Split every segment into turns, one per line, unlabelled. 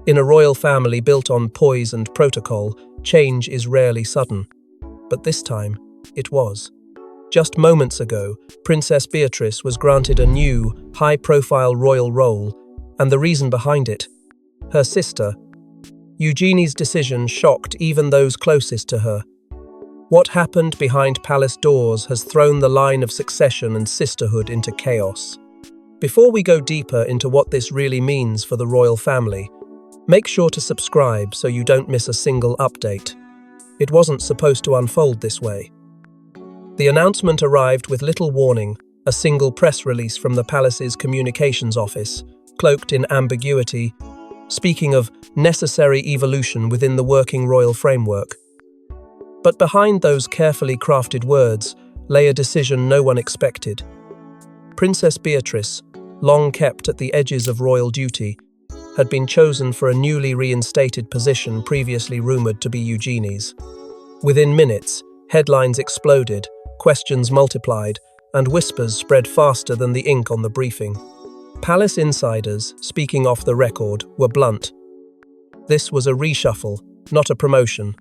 In a royal family built on poise and protocol, change is rarely sudden. But this time, it was. Just moments ago, Princess Beatrice was granted a new, high-profile royal role, and the reason behind it, her sister. Eugenie's decision shocked even those closest to her. What happened behind palace doors has thrown the line of succession and sisterhood into chaos. Before we go deeper into what this really means for the royal family, make sure to subscribe so you don't miss a single update. It wasn't supposed to unfold this way. The announcement arrived with little warning, a single press release from the palace's communications office, cloaked in ambiguity, speaking of necessary evolution within the working royal framework. But behind those carefully crafted words lay a decision no one expected. Princess Beatrice, long kept at the edges of royal duty, had been chosen for a newly reinstated position previously rumoured to be Eugenie's. Within minutes, headlines exploded, questions multiplied, and whispers spread faster than the ink on the briefing. Palace insiders, speaking off the record, were blunt. This was a reshuffle, not a promotion.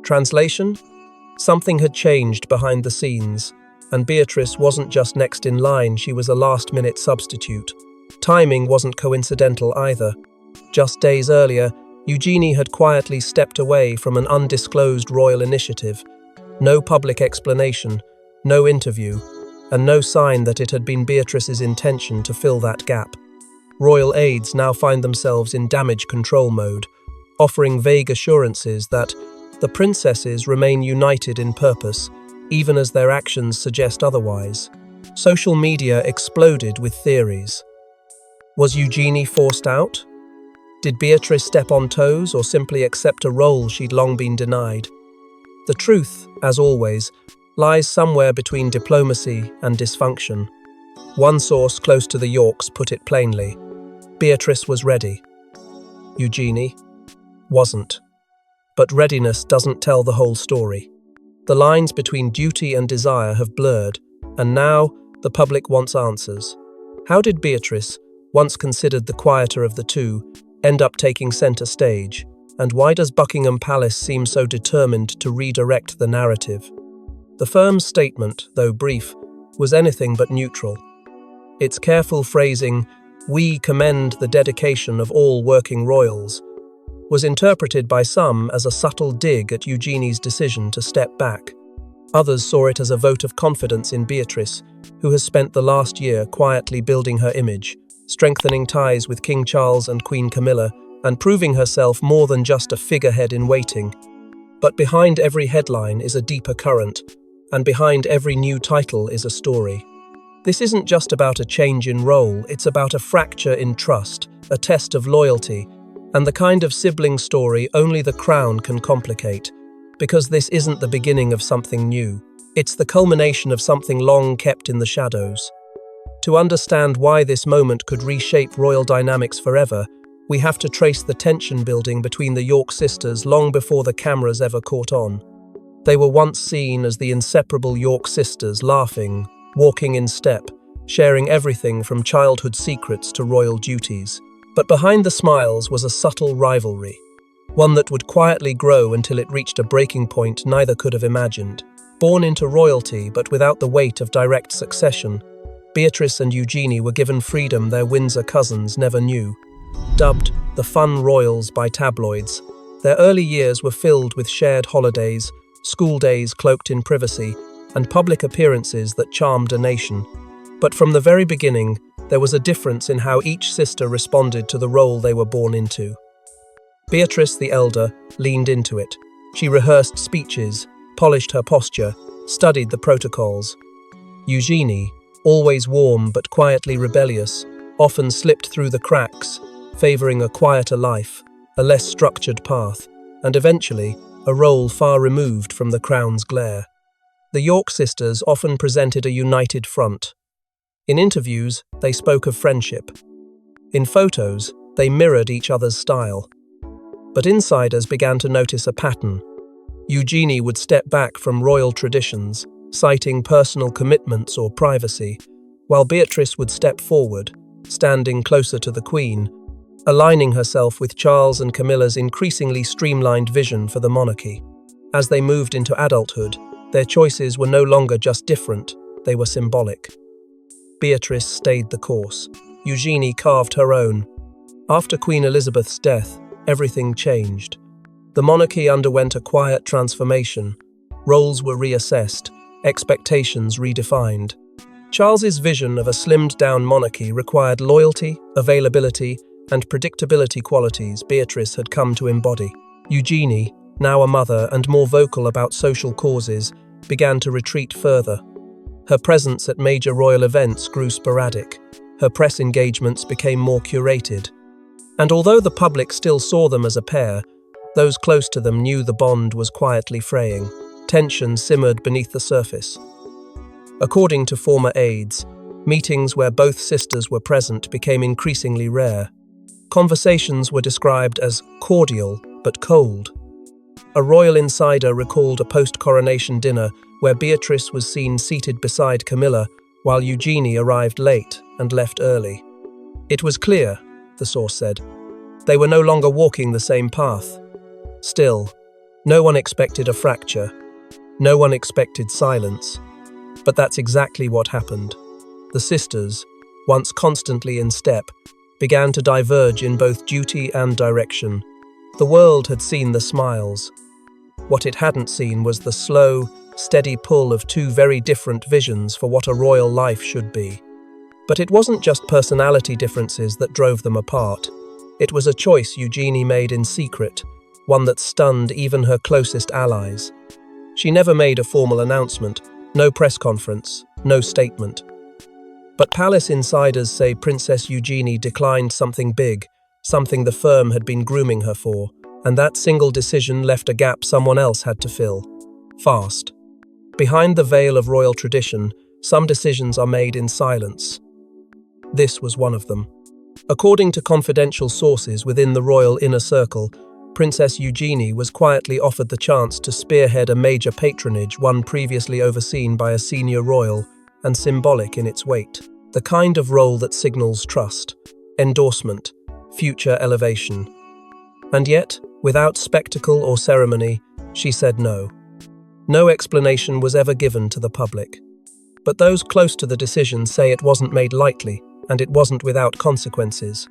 Translation? Something had changed behind the scenes, and Beatrice wasn't just next in line, she was a last-minute substitute. Timing wasn't coincidental either. Just days earlier, Eugenie had quietly stepped away from an undisclosed royal initiative. No public explanation, no interview, and no sign that it had been Beatrice's intention to fill that gap. Royal aides now find themselves in damage control mode, offering vague assurances that the princesses remain united in purpose, even as their actions suggest otherwise. Social media exploded with theories. Was Eugenie forced out? Did Beatrice step on toes or simply accept a role she'd long been denied? The truth, as always, lies somewhere between diplomacy and dysfunction. One source close to the Yorks put it plainly. Beatrice was ready. Eugenie wasn't. But readiness doesn't tell the whole story. The lines between duty and desire have blurred, and now the public wants answers. How did Beatrice, once considered the quieter of the two, end up taking centre stage? And why does Buckingham Palace seem so determined to redirect the narrative? The firm's statement, though brief, was anything but neutral. Its careful phrasing, "We commend the dedication of all working royals," was interpreted by some as a subtle dig at Eugenie's decision to step back. Others saw it as a vote of confidence in Beatrice, who has spent the last year quietly building her image, strengthening ties with King Charles and Queen Camilla, and proving herself more than just a figurehead in waiting. But behind every headline is a deeper current, and behind every new title is a story. This isn't just about a change in role, it's about a fracture in trust, a test of loyalty, and the kind of sibling story only the crown can complicate, because this isn't the beginning of something new. It's the culmination of something long kept in the shadows. To understand why this moment could reshape royal dynamics forever, we have to trace the tension building between the York sisters long before the cameras ever caught on. They were once seen as the inseparable York sisters, laughing, walking in step, sharing everything from childhood secrets to royal duties. But behind the smiles was a subtle rivalry, one that would quietly grow until it reached a breaking point neither could have imagined. Born into royalty but without the weight of direct succession, Beatrice and Eugenie were given freedom their Windsor cousins never knew. Dubbed the fun royals by tabloids, their early years were filled with shared holidays, school days cloaked in privacy, and public appearances that charmed a nation. But from the very beginning, there was a difference in how each sister responded to the role they were born into. Beatrice, the elder, leaned into it. She rehearsed speeches, polished her posture, studied the protocols. Eugenie, always warm but quietly rebellious, often slipped through the cracks, favouring a quieter life, a less structured path, and eventually a role far removed from the crown's glare. The York sisters often presented a united front. In interviews, they spoke of friendship. In photos, they mirrored each other's style. But insiders began to notice a pattern. Eugenie would step back from royal traditions, citing personal commitments or privacy, while Beatrice would step forward, standing closer to the Queen. aligning herself with Charles and Camilla's increasingly streamlined vision for the monarchy. As they moved into adulthood, their choices were no longer just different, they were symbolic. Beatrice stayed the course. Eugenie carved her own. After Queen Elizabeth's death, everything changed. The monarchy underwent a quiet transformation. Roles were reassessed, expectations redefined. Charles's vision of a slimmed-down monarchy required loyalty, availability, and predictability qualities Beatrice had come to embody. Eugenie, now a mother and more vocal about social causes, began to retreat further. Her presence at major royal events grew sporadic. Her press engagements became more curated. And although the public still saw them as a pair, those close to them knew the bond was quietly fraying. Tension simmered beneath the surface. According to former aides, meetings where both sisters were present became increasingly rare. Conversations were described as cordial but cold. A royal insider recalled a post-coronation dinner where Beatrice was seen seated beside Camilla while Eugenie arrived late and left early. It was clear, the source said, they were no longer walking the same path. Still, no one expected a fracture. No one expected silence. But that's exactly what happened. The sisters, once constantly in step, began to diverge in both duty and direction. The world had seen the smiles. What it hadn't seen was the slow, steady pull of two very different visions for what a royal life should be. But it wasn't just personality differences that drove them apart. It was a choice Eugenie made in secret, one that stunned even her closest allies. She never made a formal announcement, no press conference, no statement. But palace insiders say Princess Eugenie declined something big, something the firm had been grooming her for, and that single decision left a gap someone else had to fill. Fast. Behind the veil of royal tradition, some decisions are made in silence. This was one of them. According to confidential sources within the royal inner circle, Princess Eugenie was quietly offered the chance to spearhead a major patronage, one previously overseen by a senior royal, and symbolic in its weight. The kind of role that signals trust, endorsement, future elevation. And yet, without spectacle or ceremony, she said no. No explanation was ever given to the public. But those close to the decision say it wasn't made lightly, and it wasn't without consequences.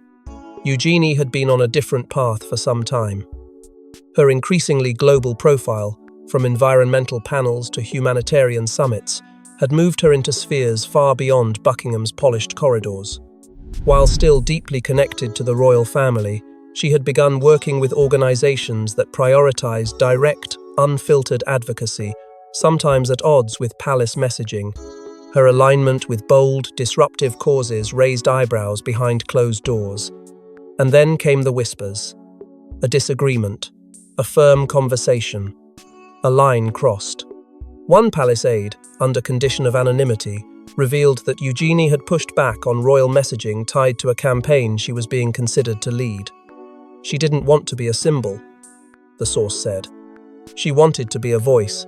Eugenie had been on a different path for some time. Her increasingly global profile, from environmental panels to humanitarian summits, had moved her into spheres far beyond Buckingham's polished corridors. While still deeply connected to the royal family, she had begun working with organizations that prioritized direct, unfiltered advocacy, sometimes at odds with palace messaging. Her alignment with bold, disruptive causes raised eyebrows behind closed doors. And then came the whispers. A disagreement, a firm conversation, a line crossed. One palace aide, under condition of anonymity, revealed that Eugenie had pushed back on royal messaging tied to a campaign she was being considered to lead. She didn't want to be a symbol, the source said. She wanted to be a voice.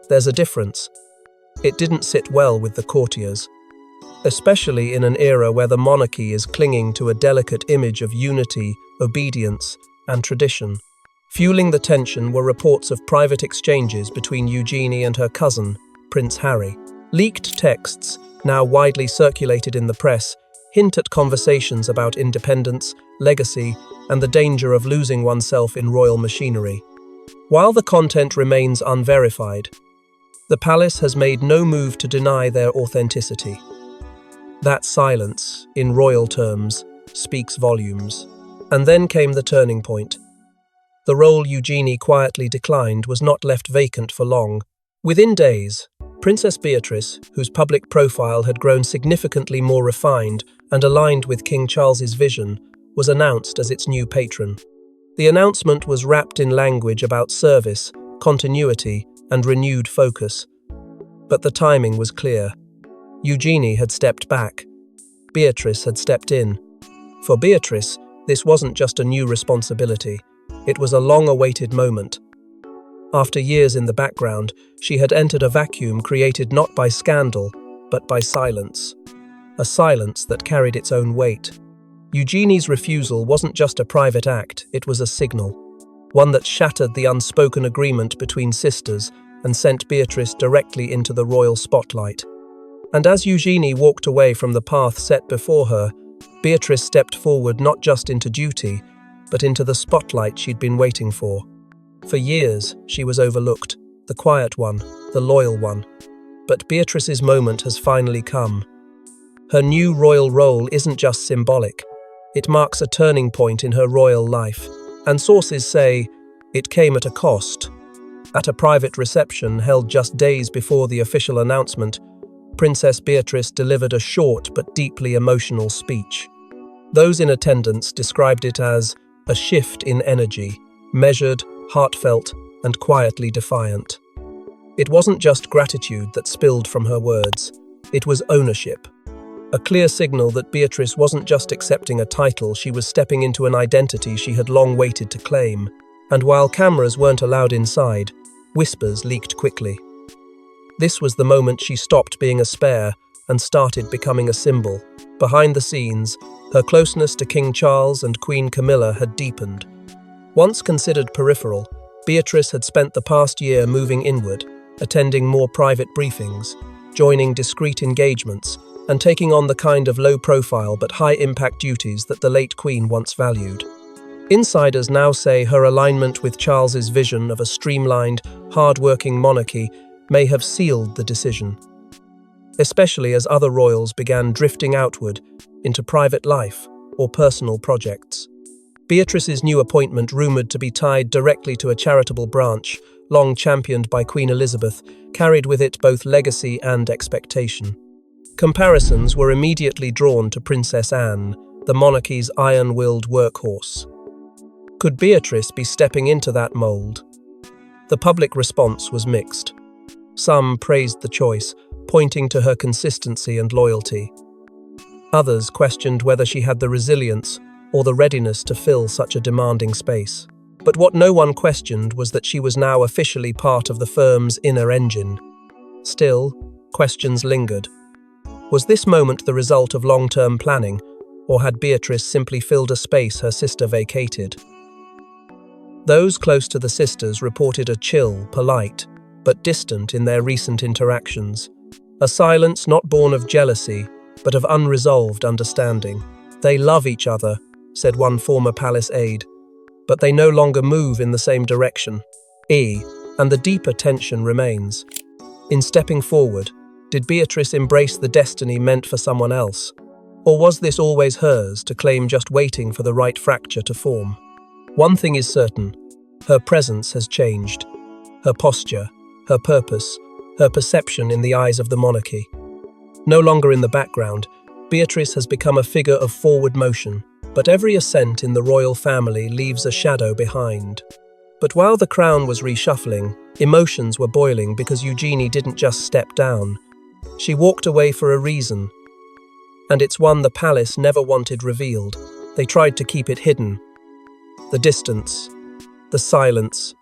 There's a difference. It didn't sit well with the courtiers, especially in an era where the monarchy is clinging to a delicate image of unity, obedience, and tradition. Fueling the tension were reports of private exchanges between Eugenie and her cousin, Prince Harry. Leaked texts, now widely circulated in the press, hint at conversations about independence, legacy, and the danger of losing oneself in royal machinery. While the content remains unverified, the palace has made no move to deny their authenticity. That silence, in royal terms, speaks volumes. And then came the turning point. The role Eugenie quietly declined was not left vacant for long. Within days, Princess Beatrice, whose public profile had grown significantly more refined and aligned with King Charles's vision, was announced as its new patron. The announcement was wrapped in language about service, continuity, and renewed focus. But the timing was clear. Eugenie had stepped back. Beatrice had stepped in. For Beatrice, this wasn't just a new responsibility. It was a long-awaited moment. After years in the background, she had entered a vacuum created not by scandal, but by silence. A silence that carried its own weight. Eugenie's refusal wasn't just a private act, it was a signal, one that shattered the unspoken agreement between sisters and sent Beatrice directly into the royal spotlight. And as Eugenie walked away from the path set before her, Beatrice stepped forward not just into duty, but into the spotlight she'd been waiting for. For years, she was overlooked, the quiet one, the loyal one. But Beatrice's moment has finally come. Her new royal role isn't just symbolic. It marks a turning point in her royal life, and sources say it came at a cost. At a private reception held just days before the official announcement, Princess Beatrice delivered a short but deeply emotional speech. Those in attendance described it as a shift in energy, measured, heartfelt, and quietly defiant. It wasn't just gratitude that spilled from her words, it was ownership. A clear signal that Beatrice wasn't just accepting a title, she was stepping into an identity she had long waited to claim. And while cameras weren't allowed inside, whispers leaked quickly. This was the moment she stopped being a spare and started becoming a symbol. Behind the scenes, her closeness to King Charles and Queen Camilla had deepened. Once considered peripheral, Beatrice had spent the past year moving inward, attending more private briefings, joining discreet engagements, and taking on the kind of low-profile but high-impact duties that the late Queen once valued. Insiders now say her alignment with Charles's vision of a streamlined, hard-working monarchy may have sealed the decision, especially as other royals began drifting outward into private life or personal projects. Beatrice's new appointment, rumoured to be tied directly to a charitable branch, long championed by Queen Elizabeth, carried with it both legacy and expectation. Comparisons were immediately drawn to Princess Anne, the monarchy's iron-willed workhorse. Could Beatrice be stepping into that mould? The public response was mixed. Some praised the choice, pointing to her consistency and loyalty. Others questioned whether she had the resilience or the readiness to fill such a demanding space. But what no one questioned was that she was now officially part of the firm's inner engine. Still, questions lingered. Was this moment the result of long-term planning, or had Beatrice simply filled a space her sister vacated? Those close to the sisters reported a chill, polite, but distant in their recent interactions. A silence not born of jealousy, but of unresolved understanding. "They love each other," said one former palace aide, "but they no longer move in the same direction." And the deeper tension remains. In stepping forward, did Beatrice embrace the destiny meant for someone else? Or was this always hers to claim, just waiting for the right fracture to form? One thing is certain, her presence has changed. Her posture, her purpose, her perception in the eyes of the monarchy. No longer in the background, Beatrice has become a figure of forward motion, but every ascent in the royal family leaves a shadow behind. But while the crown was reshuffling, emotions were boiling because Eugenie didn't just step down. She walked away for a reason, and it's one the palace never wanted revealed. They tried to keep it hidden. The distance, the silence.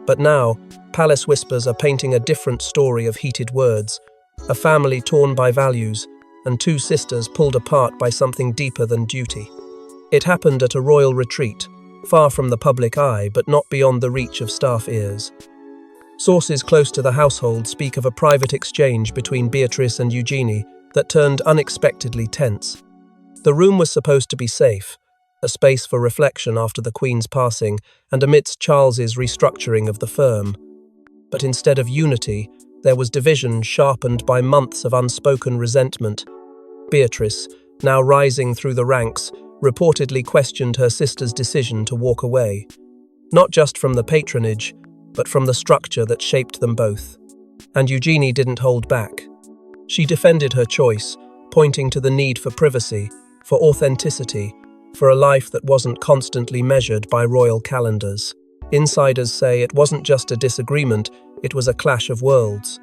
But now, palace whispers are painting a different story of heated words, a family torn by values, and two sisters pulled apart by something deeper than duty. It happened at a royal retreat, far from the public eye but not beyond the reach of staff ears. Sources close to the household speak of a private exchange between Beatrice and Eugenie that turned unexpectedly tense. The room was supposed to be safe, a space for reflection after the Queen's passing and amidst Charles's restructuring of the firm. But instead of unity, there was division sharpened by months of unspoken resentment. Beatrice, now rising through the ranks, reportedly questioned her sister's decision to walk away, not just from the patronage, but from the structure that shaped them both. And Eugenie didn't hold back. She defended her choice, pointing to the need for privacy, for authenticity, for a life that wasn't constantly measured by royal calendars. Insiders say it wasn't just a disagreement, it was a clash of worlds.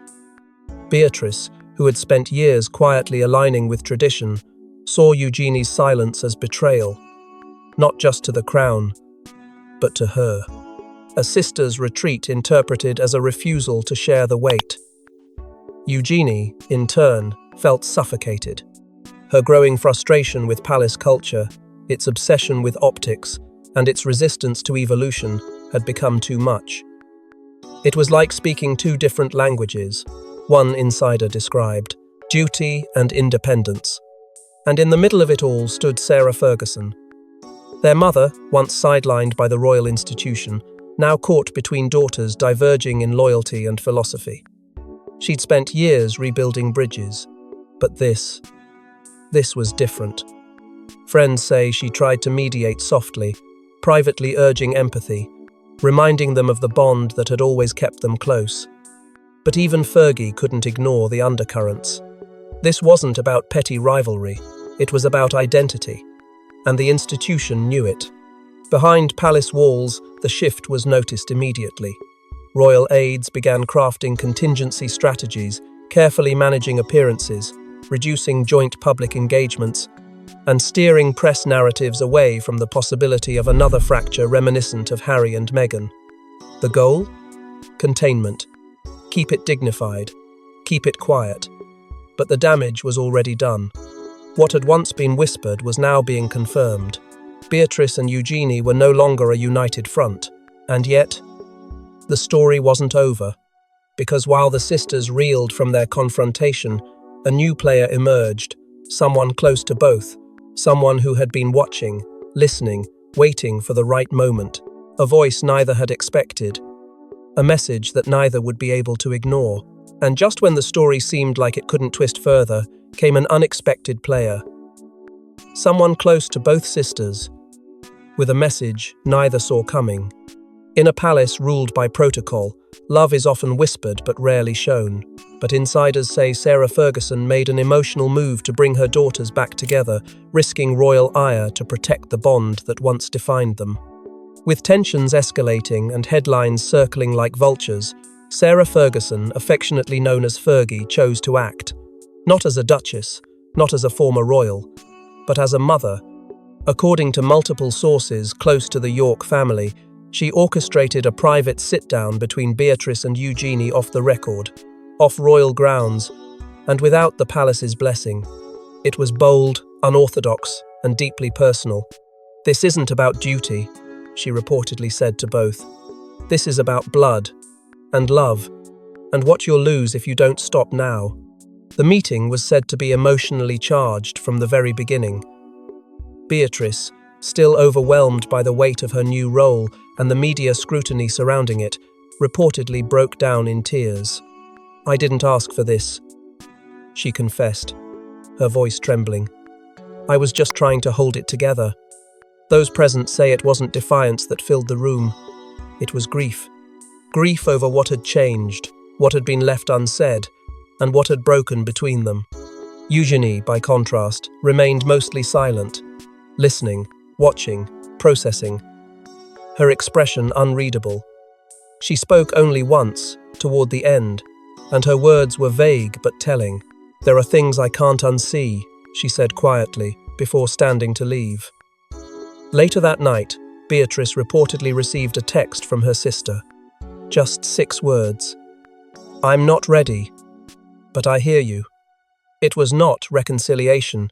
Beatrice, who had spent years quietly aligning with tradition, saw Eugenie's silence as betrayal, not just to the crown, but to her. A sister's retreat interpreted as a refusal to share the weight. Eugenie, in turn, felt suffocated. Her growing frustration with palace culture, its obsession with optics, and its resistance to evolution had become too much. It was like speaking two different languages, one insider described, duty and independence. And in the middle of it all stood Sarah Ferguson. Their mother, once sidelined by the royal institution, now caught between daughters diverging in loyalty and philosophy. She'd spent years rebuilding bridges, but this was different. Friends say she tried to mediate softly, privately urging empathy, reminding them of the bond that had always kept them close. But even Fergie couldn't ignore the undercurrents. This wasn't about petty rivalry, it was about identity, and the institution knew it. Behind palace walls, the shift was noticed immediately. Royal aides began crafting contingency strategies, carefully managing appearances, reducing joint public engagements, and steering press narratives away from the possibility of another fracture reminiscent of Harry and Meghan. The goal? Containment. Keep it dignified. Keep it quiet. But the damage was already done. What had once been whispered was now being confirmed. Beatrice and Eugenie were no longer a united front. And yet, the story wasn't over. Because while the sisters reeled from their confrontation, a new player emerged, someone close to both, someone who had been watching, listening, waiting for the right moment, a voice neither had expected, a message that neither would be able to ignore. And just when the story seemed like it couldn't twist further, came an unexpected player. Someone close to both sisters, with a message neither saw coming. In a palace ruled by protocol, love is often whispered but rarely shown. But insiders say Sarah Ferguson made an emotional move to bring her daughters back together, risking royal ire to protect the bond that once defined them. With tensions escalating and headlines circling like vultures, Sarah Ferguson, affectionately known as Fergie, chose to act. Not as a duchess, not as a former royal, but as a mother. According to multiple sources close to the York family, she orchestrated a private sit-down between Beatrice and Eugenie off the record, off royal grounds, and without the palace's blessing. It was bold, unorthodox, and deeply personal. "This isn't about duty," she reportedly said to both. "This is about blood, and love, and what you'll lose if you don't stop now." The meeting was said to be emotionally charged from the very beginning. Beatrice, still overwhelmed by the weight of her new role and the media scrutiny surrounding it, reportedly broke down in tears. "I didn't ask for this," she confessed, her voice trembling. "I was just trying to hold it together." Those present say it wasn't defiance that filled the room. It was grief. Grief over what had changed, what had been left unsaid, and what had broken between them. Eugenie, by contrast, remained mostly silent, listening, watching, processing, her expression unreadable. She spoke only once, toward the end, and her words were vague but telling. "There are things I can't unsee," she said quietly, before standing to leave. Later that night, Beatrice reportedly received a text from her sister. Just 6 words. "I'm not ready, but I hear you." It was not reconciliation,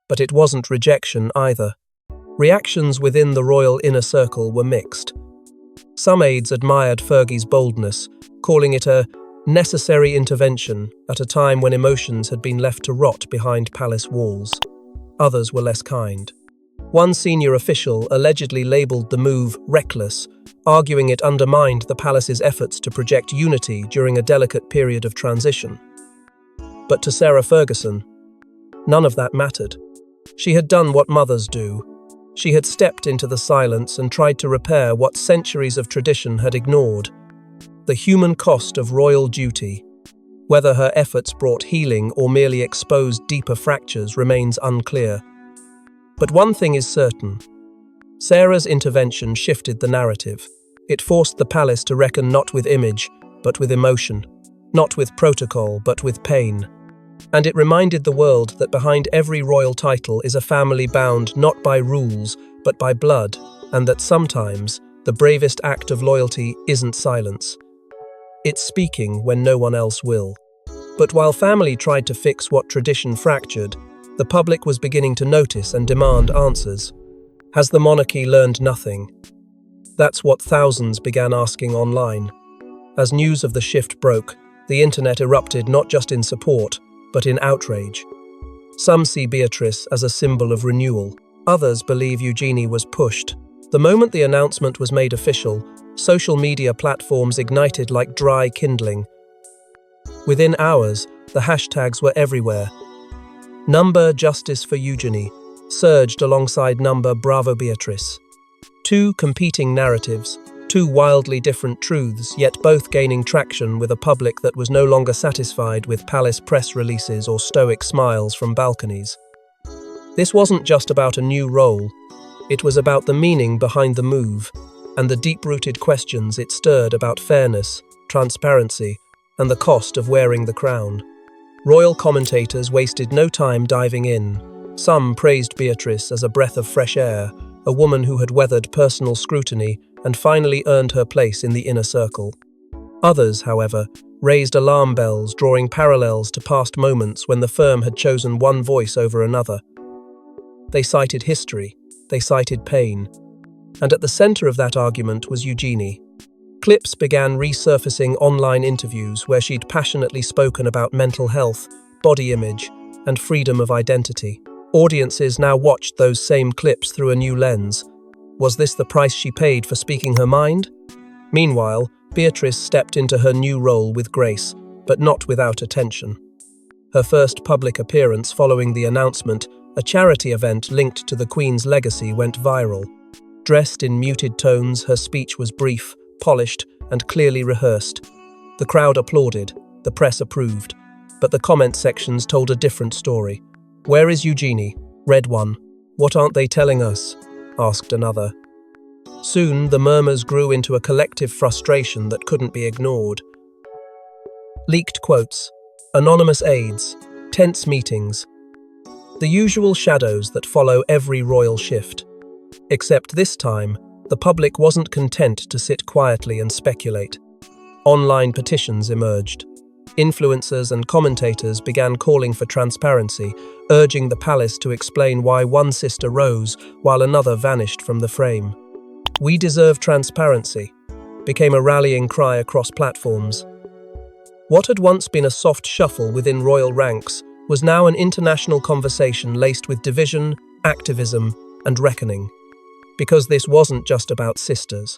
but it wasn't rejection either. Reactions within the royal inner circle were mixed. Some aides admired Fergie's boldness, calling it a necessary intervention at a time when emotions had been left to rot behind palace walls. Others were less kind. One senior official allegedly labelled the move reckless, arguing it undermined the palace's efforts to project unity during a delicate period of transition. But to Sarah Ferguson, none of that mattered. She had done what mothers do. She had stepped into the silence and tried to repair what centuries of tradition had ignored. The human cost of royal duty. Whether her efforts brought healing or merely exposed deeper fractures remains unclear. But one thing is certain. Sarah's intervention shifted the narrative. It forced the palace to reckon not with image, but with emotion. Not with protocol, but with pain. And it reminded the world that behind every royal title is a family bound not by rules, but by blood, and that sometimes the bravest act of loyalty isn't silence. It's speaking when no one else will. But while family tried to fix what tradition fractured, the public was beginning to notice and demand answers. Has the monarchy learned nothing? That's what thousands began asking online. As news of the shift broke, the internet erupted not just in support, but in outrage. Some see Beatrice as a symbol of renewal. Others believe Eugenie was pushed. The moment the announcement was made official, social media platforms ignited like dry kindling. Within hours, the hashtags were everywhere. Number Justice for Eugenie surged alongside number Bravo Beatrice. Two competing narratives, two wildly different truths, yet both gaining traction with a public that was no longer satisfied with palace press releases or stoic smiles from balconies. This wasn't just about a new role, it was about the meaning behind the move and the deep-rooted questions it stirred about fairness, transparency, and the cost of wearing the crown. Royal commentators wasted no time diving in. Some praised Beatrice as a breath of fresh air, a woman who had weathered personal scrutiny and finally earned her place in the inner circle. Others, however, raised alarm bells, drawing parallels to past moments when the firm had chosen one voice over another. They cited history, they cited pain, and at the center of that argument was Eugenie. Clips began resurfacing online interviews where she'd passionately spoken about mental health, body image, and freedom of identity. Audiences now watched those same clips through a new lens. Was this the price she paid for speaking her mind? Meanwhile, Beatrice stepped into her new role with grace, but not without attention. Her first public appearance following the announcement, a charity event linked to the Queen's legacy, went viral. Dressed in muted tones, her speech was brief, polished, and clearly rehearsed. The crowd applauded, the press approved, but the comment sections told a different story. "Where is Eugenie?" read one. "What aren't they telling us?" asked another. Soon, the murmurs grew into a collective frustration that couldn't be ignored. Leaked quotes, anonymous aides, tense meetings, the usual shadows that follow every royal shift. Except this time, the public wasn't content to sit quietly and speculate. Online petitions emerged. Influencers and commentators began calling for transparency, urging the palace to explain why one sister rose while another vanished from the frame. "We deserve transparency" became a rallying cry across platforms. What had once been a soft shuffle within royal ranks was now an international conversation laced with division, activism, and reckoning. Because this wasn't just about sisters.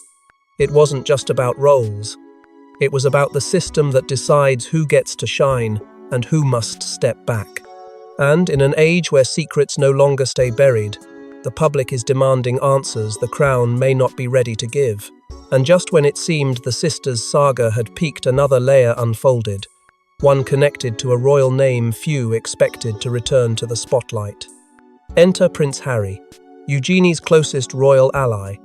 It wasn't just about roles. It was about the system that decides who gets to shine and who must step back. And in an age where secrets no longer stay buried, the public is demanding answers the crown may not be ready to give. And just when it seemed the sisters' saga had peaked, another layer unfolded, one connected to a royal name few expected to return to the spotlight. Enter Prince Harry, Eugenie's closest royal ally.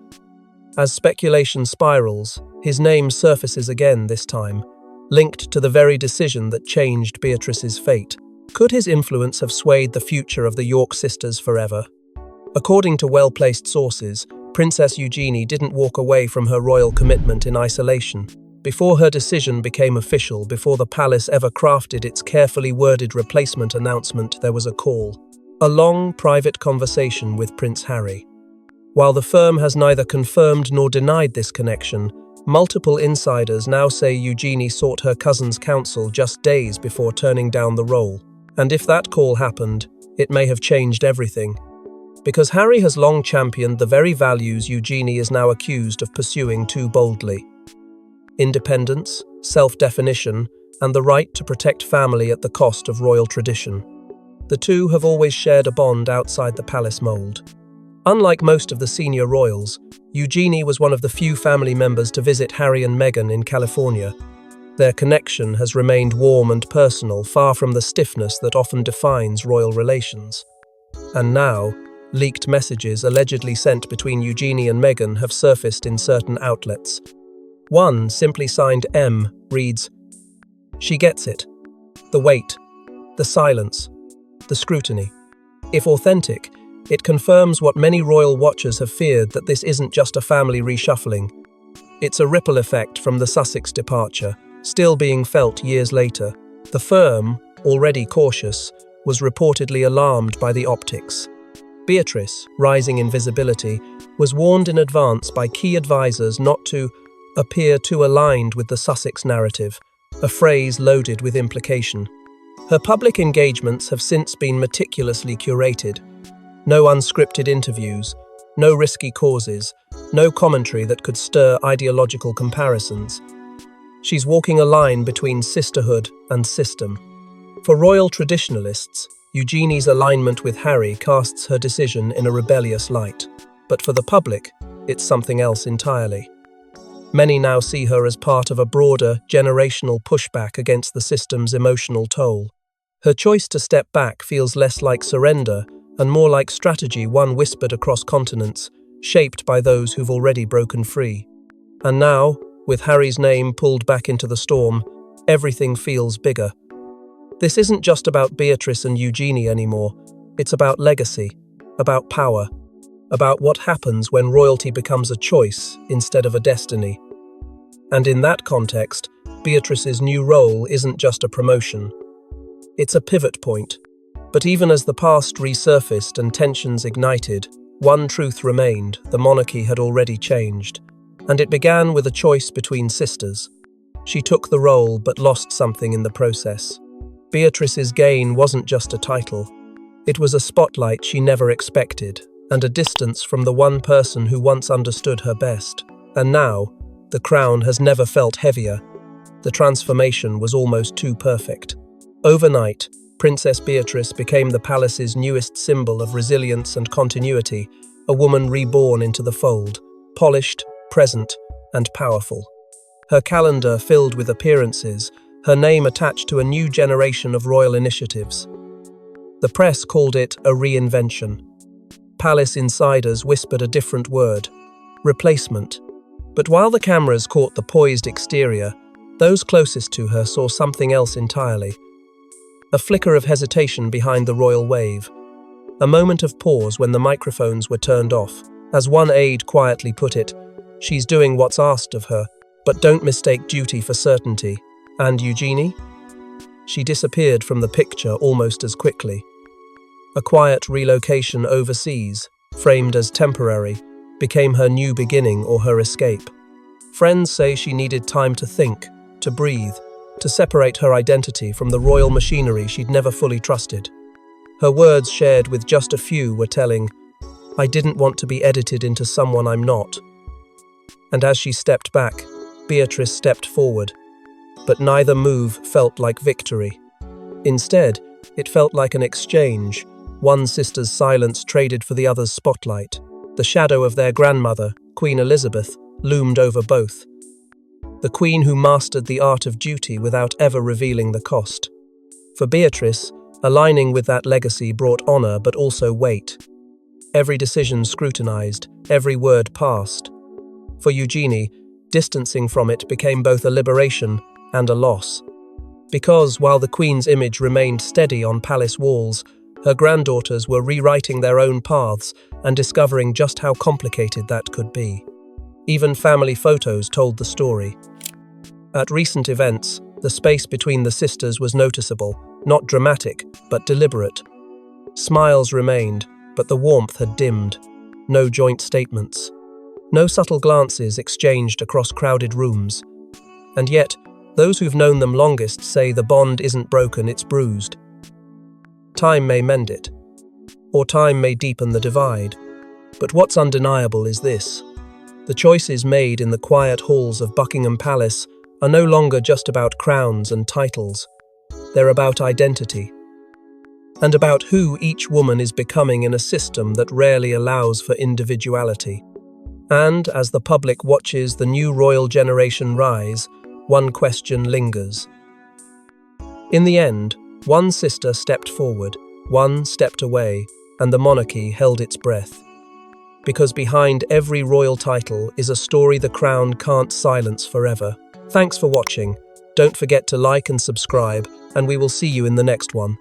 As speculation spirals, his name surfaces again this time, linked to the very decision that changed Beatrice's fate. Could his influence have swayed the future of the York sisters forever? According to well-placed sources, Princess Eugenie didn't walk away from her royal commitment in isolation. Before her decision became official, before the palace ever crafted its carefully worded replacement announcement, there was a call. A long, private conversation with Prince Harry. While the firm has neither confirmed nor denied this connection, multiple insiders now say Eugenie sought her cousin's counsel just days before turning down the role. And if that call happened, it may have changed everything. Because Harry has long championed the very values Eugenie is now accused of pursuing too boldly. Independence, self-definition, and the right to protect family at the cost of royal tradition. The two have always shared a bond outside the palace mold. Unlike most of the senior royals, Eugenie was one of the few family members to visit Harry and Meghan in California. Their connection has remained warm and personal, far from the stiffness that often defines royal relations. And now, leaked messages allegedly sent between Eugenie and Meghan have surfaced in certain outlets. One, simply signed M, reads, "She gets it. The weight, the silence, the scrutiny. If authentic, it confirms what many royal watchers have feared, that this isn't just a family reshuffling. It's a ripple effect from the Sussex departure, still being felt years later. The firm, already cautious, was reportedly alarmed by the optics. Beatrice, rising in visibility, was warned in advance by key advisors not to appear too aligned with the Sussex narrative, a phrase loaded with implication. Her public engagements have since been meticulously curated. No unscripted interviews, no risky causes, no commentary that could stir ideological comparisons. She's walking a line between sisterhood and system. For royal traditionalists, Eugenie's alignment with Harry casts her decision in a rebellious light. But for the public, it's something else entirely. Many now see her as part of a broader, generational pushback against the system's emotional toll. Her choice to step back feels less like surrender and more like strategy, one whispered across continents, shaped by those who've already broken free. And now, with Harry's name pulled back into the storm, everything feels bigger. This isn't just about Beatrice and Eugenie anymore. It's about legacy, about power, about what happens when royalty becomes a choice instead of a destiny. And in that context, Beatrice's new role isn't just a promotion. It's a pivot point. But even as the past resurfaced and tensions ignited, one truth remained: the monarchy had already changed. And it began with a choice between sisters. She took the role but lost something in the process. Beatrice's gain wasn't just a title. It was a spotlight she never expected, and a distance from the one person who once understood her best. And now, the crown has never felt heavier. The transformation was almost too perfect. Overnight, Princess Beatrice became the palace's newest symbol of resilience and continuity, a woman reborn into the fold, polished, present, and powerful. Her calendar filled with appearances, her name attached to a new generation of royal initiatives. The press called it a reinvention. Palace insiders whispered a different word: replacement. But while the cameras caught the poised exterior, those closest to her saw something else entirely. A flicker of hesitation behind the royal wave. A moment of pause when the microphones were turned off. As one aide quietly put it, "She's doing what's asked of her, but don't mistake duty for certainty." And Eugenie? She disappeared from the picture almost as quickly. A quiet relocation overseas, framed as temporary, became her new beginning or her escape. Friends say she needed time to think, to breathe, to separate her identity from the royal machinery she'd never fully trusted. Her words, shared with just a few, were telling, "I didn't want to be edited into someone I'm not." And as she stepped back, Beatrice stepped forward. But neither move felt like victory. Instead, it felt like an exchange, one sister's silence traded for the other's spotlight. The shadow of their grandmother, Queen Elizabeth, loomed over both. The queen who mastered the art of duty without ever revealing the cost. For Beatrice, aligning with that legacy brought honor but also weight. Every decision scrutinized, every word passed. For Eugenie, distancing from it became both a liberation and a loss. Because, while the Queen's image remained steady on palace walls, her granddaughters were rewriting their own paths and discovering just how complicated that could be. Even family photos told the story. At recent events, the space between the sisters was noticeable, not dramatic, but deliberate. Smiles remained, but the warmth had dimmed. No joint statements. No subtle glances exchanged across crowded rooms. And yet, those who've known them longest say the bond isn't broken, it's bruised. Time may mend it, or time may deepen the divide. But what's undeniable is this: the choices made in the quiet halls of Buckingham Palace are no longer just about crowns and titles. They're about identity, and about who each woman is becoming in a system that rarely allows for individuality. And as the public watches the new royal generation rise, one question lingers. In the end, one sister stepped forward, one stepped away, and the monarchy held its breath. Because behind every royal title is a story the crown can't silence forever. Thanks for watching. Don't forget to like and subscribe, and we will see you in the next one.